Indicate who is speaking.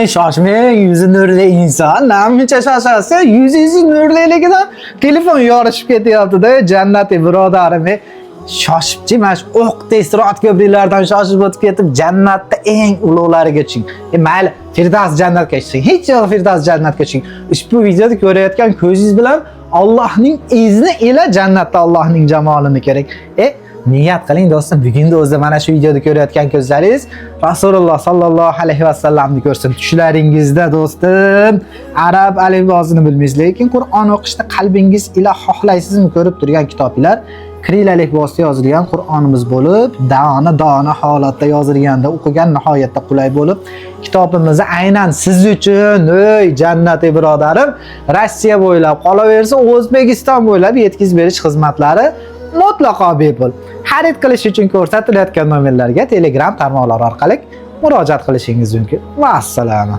Speaker 1: Shoshmang, yuzi nurli inson, namuncha shoshasi, yuzingiz nurliligidan telefon yorishib ketyapti-da, jannati birodarim. Shoshibchi, mana shu o'qdek sirat ko'priklardan shoshib o'tib ketib, jannatda eng ulug'lariga tushing. Mayli, Firdavs jannatga tushing. Hech yo'q Firdavs jannatga tushing. Ushbu videoda ko'rayotgan ko'zingiz bilan Allohning izni ila jannatda Allohning jamolini kerak. Niyat qiling do'stim, bugunda o'zida mana shu videoda ko'rayotgan ko'zlaringiz Rasululloh sallallohu alayhi vasallamni ko'rsin. Tushlaringizda do'stim, arab alifbosini bilmaysiz, lekin Qur'on o'qishda qalbingiz ila xohlaysizmi ko'rib turgan kitoblar kiril alifbosida yozilgan Qur'onimiz bo'lib, dona holatda yozilganda o'qigan nihoyatda qulay bo'lib, kitobimizni aynan siz uchun, ey jannati birodarim, Rossiya bo'ylab qolaversa, O'zbekiston bo'ylab yetkazib berish xizmatlari mutlaqo bepul. Xarid qilish uchun ko'rsatilayotgan nomerlarga Telegram tarmoqlari orqali murojaat qilishingiz mumkin. Vassalom.